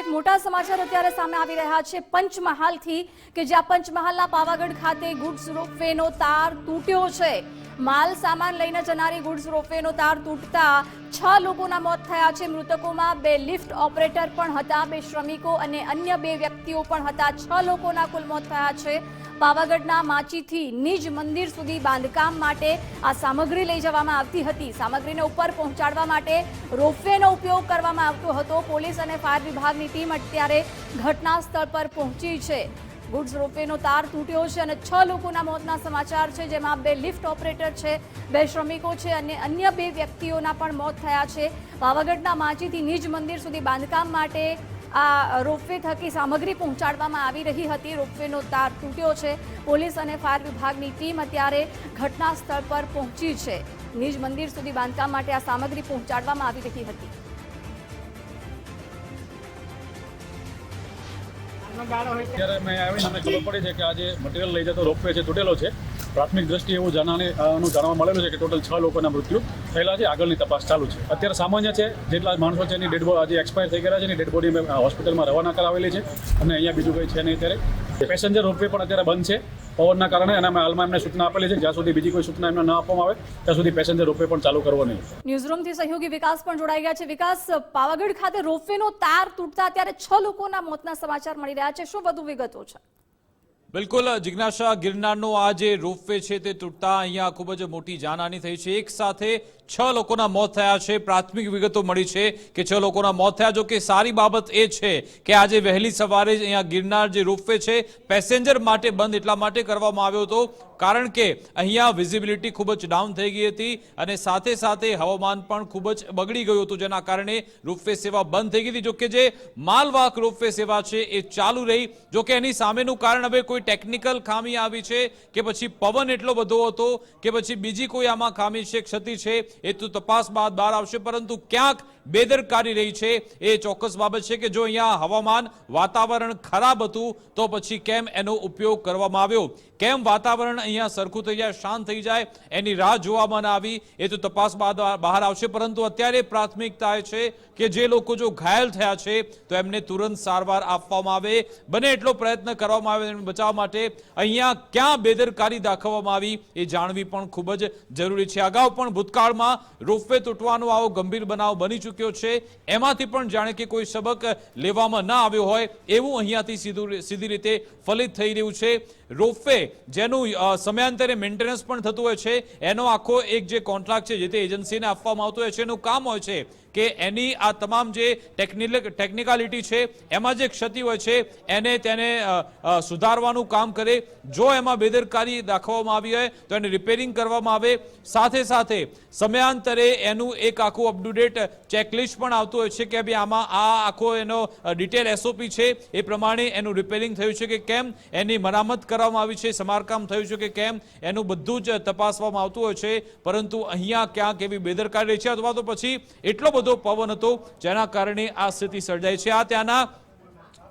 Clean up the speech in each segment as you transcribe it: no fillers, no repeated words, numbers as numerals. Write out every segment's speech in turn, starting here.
એક મોટા સમાચાર અત્યારે સામે આવી રહ્યા છે પંચમહાલથી કે જ્યાં પંચમહાલના પાવાગઢ ખાતે ગુડ્સ રોપવેનો તાર તૂટ્યો છે। માલ સામાન લઈને જનારી ગુડ્સ રોપવેનો તાર તૂટતા 6 લોકોના મોત થયા છે। મૃતકોમાં 2 લિફ્ટ ઓપરેટર પણ હતા, 2 શ્રમિકો અને અન્ય 2 વ્યક્તિઓ પણ હતા। 6 લોકોના કુલ મોત થયા છે। પાવાગઢના માચીથી નિજ મંદિર સુધી બાંધકામ માટે આ સામગ્રી લઈ જવામાં આવતી હતી। સામગ્રીને ઉપર પહોંચાડવા માટે રોપવેનો ઉપયોગ કરવામાં આવતો હતો। પોલીસ અને ફાયર વિભાગની ટીમ અત્યારે ઘટના સ્થળ પર પહોંચી છે। ગુડ્સ રોપવેનો તાર તૂટ્યો છે અને 6 લોકોના મોતના સમાચાર છે, જેમાં 2 લિફ્ટ ઓપરેટર છે, 2 શ્રમિકો છે અને અન્ય 2 વ્યક્તિઓના પણ મોત થયા છે। પાવાગઢના માચીથી નિજ મંદિર સુધી બાંધકામ માટે આ રોપવે થકી સામગ્રી પહોંચાડવામાં આવી રહી હતી। રોપવેનો તાર તૂટ્યો છે। પોલીસ અને ફાયર વિભાગની ટીમ અત્યારે ઘટના સ્થળ પર પહોંચી છે। નિજ મંદિર સુધી બાંધકામ માટે આ સામગ્રી પહોંચાડવામાં આવી રહી હતી। ત્યારે મેં આવીને અમને ખબર પડી છે કે આ જે મટીરિયલ લઈ જતો રોપવે છે તૂટેલો છે। પ્રાથમિક દ્રષ્ટિએ એવું જાણવા મળેલું છે કે ટોટલ 6 લોકોના મૃત્યુ થયેલા છે। આગળની તપાસ ચાલુ છે। અત્યારે સામાન્ય છે, જેટલા માણસો છે એની ડેડ બોડી આજે એક્સપાયર થઈ ગયા છે, એની ડેડ બોડી હોસ્પિટલમાં રવાના કરાવેલી છે અને અહીંયા બીજું કંઈ છે નહીં। અત્યારે પેસેન્જર રોપવે પણ અત્યારે બંધ છે પવનના કારણે, અને અમે હાલમાં એમને સૂચના આપેલી છે જ્યાં સુધી બીજી કોઈ સૂચના એમને ન આપવામાં આવે ત્યાં સુધી પેસેન્જર રોપવે પણ ચાલુ કરવો નહીં। ન્યૂઝરૂમથી સહયોગી વિકાસ પણ જોડાઈ ગયા છે। વિકાસ, પાવાગઢ ખાતે રોપવેનો તાર તૂટતા અત્યારે 6 લોકોના મોતના સમાચાર મળી રહ્યા છે, શું વધુ વિગતો છે? બિલકુલ જિજ્ઞાસા, ગિરનારનો આ જે રોપવે છે તે તૂટતા અહીંયા ખૂબ જ મોટી જાનહાની થઈ છે। એક સાથે 6 લોકોના મોત થયા છે। પ્રાથમિક વિગતો મળી છે કે 6 લોકોના મોત થયા। જો કે સારી બાબત એ છે કે આજે વહેલી સવારે અહીંયા ગિરનાર જે રોપવે છે પેસેન્જર માટે બંધ એટલા માટે કરવામાં આવ્યો હતો કારણ કે અહીંયા વિઝિબિલિટી ખૂબ જ ડાઉન થઈ ગઈ હતી અને સાથે સાથે હવામાન પણ ખૂબ જ બગડી ગયું હતું, જેના કારણે રોપવે સેવા બંધ થઈ ગઈ હતી। જો કે જે માલવાહક રોપવે સેવા છે એ ચાલુ રહી। જો કે એની સામેનું કારણ હવે કોઈ ટેકનિકલ ખામી આવી છે કે પછી પવન એટલો બધો હતો કે પછી બીજી કોઈ આમાં ખામી છે, ક્ષતિ છે, એ તો તપાસ બાદ બહાર આવશે, પરંતુ ક્યાંક બેદરકારી રહી છે એ ચોક્કસ બાબત છે કે જો અહીંયા હવામાન વાતાવરણ ખરાબ હતું તો પછી કેમ એનો ઉપયોગ કરવામાં આવ્યો, કેમ વાતાવરણ અહીંયા સરખું થઈ જાય, શાંત થઈ જાય, એની રાહ જોવામાં ના આવી, એ તો તપાસ બાદ બહાર આવશે। પરંતુ અત્યારે પ્રાથમિકતા એ છે કે જે લોકો જો ઘાયલ થયા છે તો એમને તુરંત સારવાર આપવામાં આવે, બને એટલો પ્રયત્ન કરવામાં આવે એમને બચાવવા માટે। અહીંયા ક્યાં બેદરકારી દાખવવામાં આવી એ જાણવી પણ ખૂબ જ જરૂરી છે। અગાઉ પણ ભૂતકાળમાં રોપવે તૂટવાનો આવો ગંભીર બનાવ બની ચૂક્યો છે, એમાંથી પણ જાણે કે કોઈ સબક લેવામાં ન આવ્યો હોય એવું અહીંયાથી સીધી રીતે ફલિત થઈ રહ્યું છે। રોપવે જેનું સમયાંતરે મેન્ટેનન્સ પણ થતું હોય છે, એનો આખો એક જે કોન્ટ્રાક્ટ છે જે તે એજન્સીને આપવામાં આવતો હોય છે, એનું કામ હોય છે કે એની આ તમામ જે ટેકનિકાલિટી છે એમાં જે ક્ષતિ હોય છે તેને સુધારવાનું કામ કરે। જો એમાં બેદરકારી દાખવવામાં આવી હોય તો એને રિપેરિંગ કરવામાં આવે, સાથે સાથે સમયાંતરે એનું એક આખું અપ ટુ ડેટ ચેકલિસ્ટ પણ આવતું હોય છે કે ભાઈ આમાં આ આખો એનો ડિટેલ SOP છે એ પ્રમાણે એનું રિપેરિંગ થયું છે કે કેમ, એની મરામત કરવામાં આવી છે, સમારકામ થયું છે કે કેમ, એનું બધું જ તપાસવામાં આવતું હોય છે। પરંતુ અહીંયા ક્યાંક એવી બેદરકારી છે અથવા તો પછી એટલો બધો પવન હતો જેના કારણે આ સ્થિતિ સર્જાઈ છે। આ ત્યાંના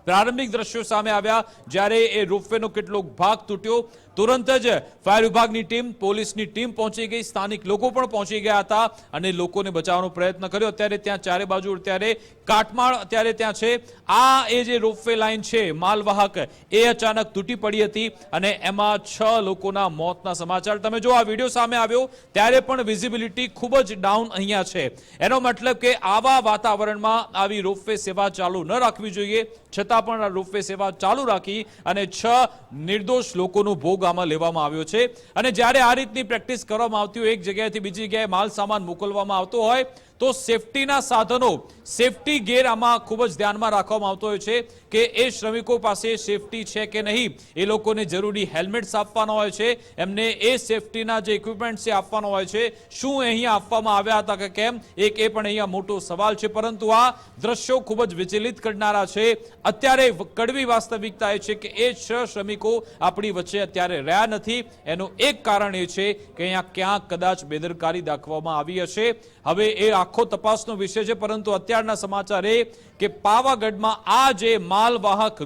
પ્રારંભિક દ્રશ્યો સામે આવ્યા જ્યારે એ રોપવેનો કેટલોક ભાગ તૂટ્યો, તુરંત જ ફાયર વિભાગની ટીમ, પોલીસની ટીમ પહોંચી ગઈ, સ્થાનિક લોકો પણ પહોંચી ગયા હતા અને લોકોને બચાવવાનો પ્રયત્ન કર્યો। અત્યારે ત્યાં ચારે બાજુ અત્યારે કાટમાળ અત્યારે ત્યાં છે। આ એ જે રોપવે લાઈન છે માલવાહક એ અચાનક તૂટી પડી હતી અને એમાં 6 લોકોના મોતના સમાચાર તમે જો આ વિડીયો સામે આવ્યો ત્યારે પણ વિઝિબિલિટી ખૂબ જ ડાઉન અહીંયા છે। એનો મતલબ કે આવા વાતાવરણમાં આવી રોપવે સેવા ચાલુ ન રાખવી જોઈએ, છતાં પણ આ રોપવે સેવા ચાલુ રાખી અને 6 નિર્દોષ લોકોનો ભોગ આમાં લેવામાં આવ્યો છે। અને જ્યારે આ રીતની પ્રેક્ટિસ કરવામાં આવતી હોય, એક જગ્યાએથી બીજી જગ્યાએ માલ સામાન મોકલવામાં આવતો હોય તો સેફટીના સાધનો, સેફટી ગેર આમાં ખૂબ જ ધ્યાનમાં રાખવામાં આવતો હોય છે કે એ શ્રમિકો પાસે સેફટી છે કે નહીં, એ લોકોને જરૂરી હેલ્મેટ્સ આપવાના હોય છે, એમને એ સેફટીના જે ઇક્વિપમેન્ટ છે આપવાનો હોય છે, શું અહીંયા આપવામાં આવ્યા હતા કે કેમ, એ પણ અહીંયા મોટો સવાલ છે। પરંતુ આ દ્રશ્યો ખૂબ જ વિચલિત કરનારા છે। અત્યારે કડવી વાસ્તવિકતા એ છે કે એ 6 શ્રમિકો આપણી વચ્ચે અત્યારે રહ્યા નથી, એનું એક કારણ એ છે કે અહીંયા ક્યાંક કદાચ બેદરકારી દાખવવામાં આવી હશે। હવે એ આખો તપાસનો વિષય છે, પરંતુ અત્યારના સમાચાર એ કે પાવાગઢમાં આ જે માલવાહક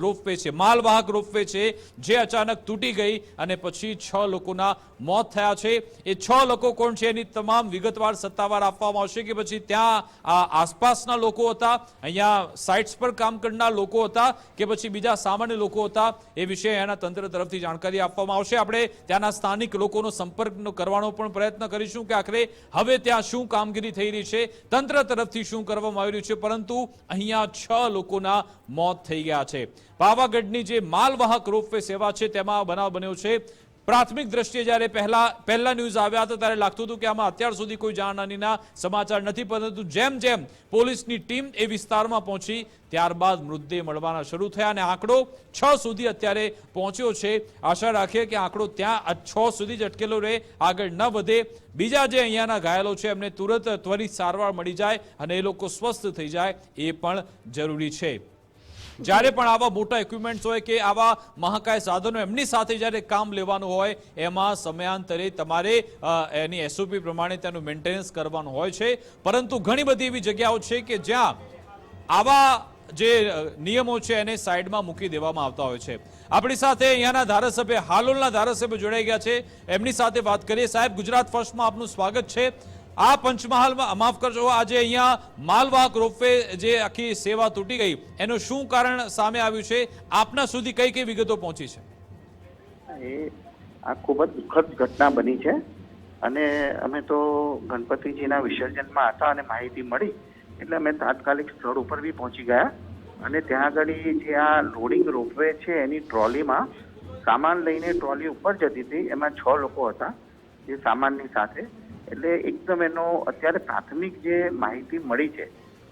રોપવે છે જે અચાનક તૂટી ગઈ અને પછી 6 લોકોના મોત થયા છે. એ 6 લોકો કોણ છે એની તમામ વિગતવાર સત્તાવાર આપવામાં આવશે કે પછી ત્યાં આસપાસના લોકો હતા, અહીંયા સાઇટ્સ પર કામ કરનાર લોકો હતા કે પછી બીજા સામાન્ય લોકો હતા, એ વિશે અહીંયાના તંત્ર તરફથી જાણકારી આપવામાં આવશે. આપણે ત્યાંના સ્થાનિક લોકોનો સંપર્ક કરવાનો પણ પ્રયત્ન કરીશું કે આખરે હવે ત્યાં શું કામગીરી થઈ રહી છે, તંત્ર તરફથી શું કરવામાં આવી રહ્યું છે, પરંતુ અહીંયા 6 લોકોના મોત થઈ ગયા છે. પાવાગઢની જે માલવાહક રોપવે સેવા છે તેમાં બનાવ બન્યો છે. પ્રાથમિક દ્રષ્ટિએ જ્યારે પહેલા ન્યૂઝ આવ્યા હતા ત્યારે લાગતું હતું કે આમાં અત્યાર સુધી કોઈ જાનહાનિના સમાચાર નથી, પરંતુ જેમ જેમ પોલીસની ટીમ એ વિસ્તારમાં પહોંચી ત્યારબાદ મૃતદેહ મળવાના શરૂ થયા અને આંકડો 6 સુધી અત્યારે પહોંચ્યો છે. આશા રાખીએ કે આંકડો ત્યાં 6 સુધી જ અટકેલો રહે, આગળ ન વધે. બીજા જે અહીંયાના ઘાયલો છે એમને તુરંત ત્વરિત સારવાર મળી જાય અને એ લોકો સ્વસ્થ થઈ જાય એ પણ જરૂરી છે. જ્યારે પણ આવા મોટા ઇક્વિપમેન્ટ્સ હોય કે આવા મહાકાય સાધનો એમની સાથે જ્યારે કામ લેવાનું હોય એમાં સમયાંતરે તમારે એની એસઓપી પ્રમાણે તેનું મેન્ટેનન્સ કરવાનું હોય છે, પરંતુ ઘણી બધી એવી જગ્યાઓ છે કે જ્યાં આવા જે નિયમો છે એને સાઈડમાં મૂકી દેવામાં આવતા હોય છે. આપણી સાથે અહીંયાના ધારાસભ્ય હાલોલના ધારાસભ્ય જોડાઈ ગયા છે, એમની સાથે વાત કરીએ. સાહેબ, ગુજરાત ફર્સ્ટમાં આપનું સ્વાગત છે. આ પંચમહાલમાં માફ કરજો, આજે અહીંયા માલવાહક રોપવે જે આખી સેવા તૂટી ગઈ એનું શું કારણ સામે આવ્યું છે, આપના સુધી કઈ કઈ વિગતો પહોંચી છે? આ ખૂબ જ દુઃખદ ઘટના બની છે અને અમે તો ગણપતિજીના વિસર્જનમાં હતા અને માહિતી મળી એટલે અમે તાત્કાલિક સ્થળ ઉપર બી પહોંચી ગયા અને ત્યાં આગળ જે આ લોડિંગ રોપવે છે એની ટ્રોલીમાં સામાન લઈને ટ્રોલી ઉપર જતી હતી, એમાં 6 લોકો હતા જે સામાનની સાથે. એટલે એકદમ એનો અત્યારે પ્રાથમિક જે માહિતી મળી છે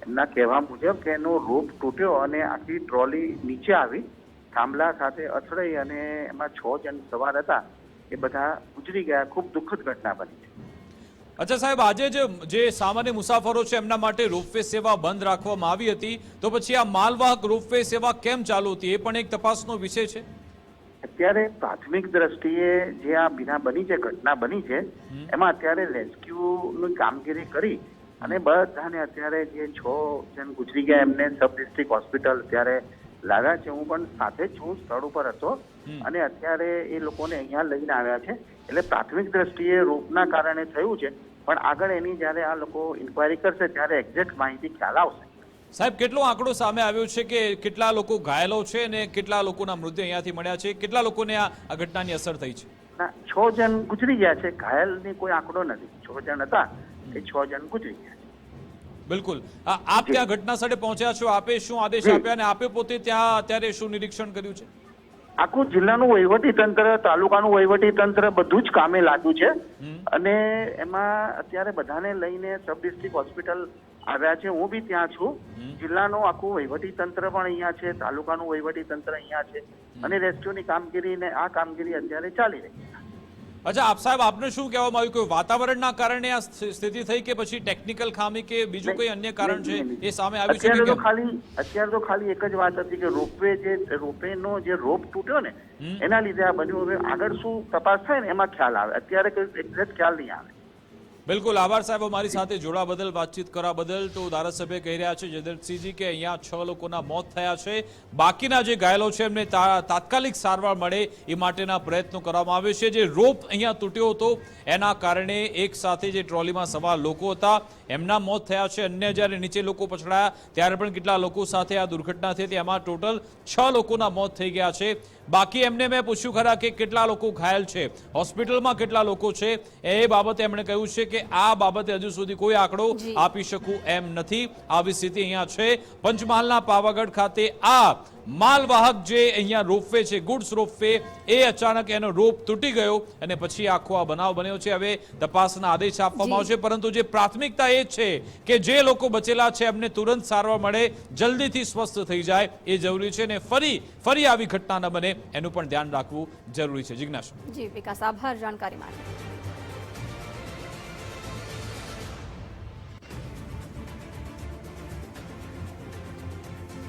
એમના કહેવા મુજબ કે એનો રોપ તૂટ્યો અને આખી ટ્રોલી નીચે આવી થાંભલા સાથે અથડાઈ અને એમાં 6 જણ સવાર હતા એ બધા ગુજરી ગયા. ખૂબ દુઃખદ ઘટના બની છે. અચ્છા સાહેબ, આજે જે સામાન્ય મુસાફરો છે એમના માટે રોપવે સેવા બંધ રાખવામાં આવી હતી, તો પછી આ માલવાહક રોપવે સેવા કેમ ચાલુ હતી એ પણ એક તપાસનો વિષય છે. અત્યારે પ્રાથમિક દ્રષ્ટિએ જે આ ઘટના બની છે એમાં અત્યારે રેસ્ક્યુની કામગીરી કરી અને બધાને અત્યારે જે 6 જણ ગુજરી ગયા એમને સબ ડિસ્ટ્રિક્ટ હોસ્પિટલ અત્યારે લાવ્યા છે. હું પણ સાથે જ છું, સ્થળ ઉપર હતો અને અત્યારે એ લોકોને અહીંયા લઈને આવ્યા છે. એટલે પ્રાથમિક દ્રષ્ટિએ રોપના કારણે થયું છે, પણ આગળ એની જ્યારે આ લોકો ઇન્ક્વાયરી કરશે ત્યારે એક્ઝેક્ટ માહિતી ખ્યાલ આવશે. સાહેબ, કેટલો આંકડો સામે આવ્યો છે કે કેટલા લોકો ઘાયલો છે અને કેટલા લોકોના મૃતદેહ અહીંયાથી મળ્યા છે, કેટલા લોકોને આ ઘટનાની અસર થઈ છે? 6 જણ ગુજરી ગયા છે, ઘાયલની કોઈ આંકડો નથી. 6 જણ હતા એ 6 જણ ગુજરી ગયા છે. બિલકુલ. આપ ત્યાં ઘટના સ્થળે પહોંચ્યા છો, આપે શું આદેશ આપ્યા અને આપે પોતે ત્યાં અત્યારે શું નિરીક્ષણ કર્યું છે? આખું જિલ્લાનું વહીવટી તંત્ર, તાલુકાનું વહીવટી તંત્ર બધું જ કામે લાગ્યું છે અને એમાં અત્યારે બધાને લઈને સબ ડિસ્ટ્રિક્ટ હોસ્પિટલ આવ્યા છે. હું બી ત્યાં છું. જિલ્લાનું આખું વહીવટી તંત્ર પણ અહીંયા છે, તાલુકાનું વહીવટી તંત્ર અહીંયા છે અને રેસ્ક્યુની કામગીરી ને આ કામગીરી અત્યારે ચાલી રહી છે. અચ્છા, આપ સાહેબ, આપને શું કહેવામાં આવ્યું કે વાતાવરણના કારણે આ સ્થિતિ થઈ કે પછી ટેકનિકલ ખામી કે બીજું કોઈ અન્ય કારણ છે એ સામે આવ્યું છે? અત્યારે તો ખાલી એક જ વાત હતી કે રોપવેનો જે રોપ તૂટ્યો ને એના લીધે આ બન્યું. હવે આગળ શું તપાસ થાય ને એમાં ખ્યાલ આવે, અત્યારે કોઈ એક્ઝેક્ટ ખ્યાલ નહીં આવે. બિલકુલ, આભાર સાહેબ અમારી સાથે જોડા બદલ, વાતચીત કરવા બદલ. તો ધારાસભ્ય કહી રહ્યા છે જયદર્શસિંહજી કે અહીંયા 6 લોકોના મોત થયા છે, બાકીના જે ઘાયલો છે એમને તાત્કાલિક સારવાર મળે એ માટેના પ્રયત્નો કરવામાં આવે છે. જે રોપ અહીંયા તૂટ્યો હતો એના કારણે એક સાથે જે ટ્રોલીમાં સવાર લોકો હતા એમના મોત થયા છે. અન્ય જ્યારે નીચે લોકો પછડાયા ત્યારે પણ કેટલા લોકો સાથે આ દુર્ઘટના થઈ હતી, એમાં ટોટલ 6 લોકોના મોત થઈ ગયા છે. બાકી એમને મેં પૂછ્યું ખરા કે કેટલા લોકો ઘાયલ છે, હોસ્પિટલમાં કેટલા લોકો છે, એ બાબતે એમણે કહ્યું છે કે આ બાબતે હજુ સુધી કોઈ આંકડો આપી શકું એમ નથી. આવી સ્થિતિ અહીંયા છે. પંચમહાલના પાવાગઢ ખાતે આ માલવાહક જે અહીંયા રોપવે છે, ગુડ્સ રોપવે, એ અચાનક એનો રોપ તૂટી ગયો અને પછી આખો આ બનાવ બન્યો છે. હવે તપાસના આદેશ આપવામાં આવશે, પરંતુ જે પ્રાથમિકતા એ છે કે જે લોકો બચેલા છે એમને તુરંત સારવાર મળે, જલ્દીથી સ્વસ્થ થઈ જાય એ જરૂરી છે અને ફરી આવી ઘટના ન બને એનું પણ ધ્યાન રાખવું જરૂરી છે. જિજ્ઞાસા. જી વિકાસ, આભાર જાણકારી માટે.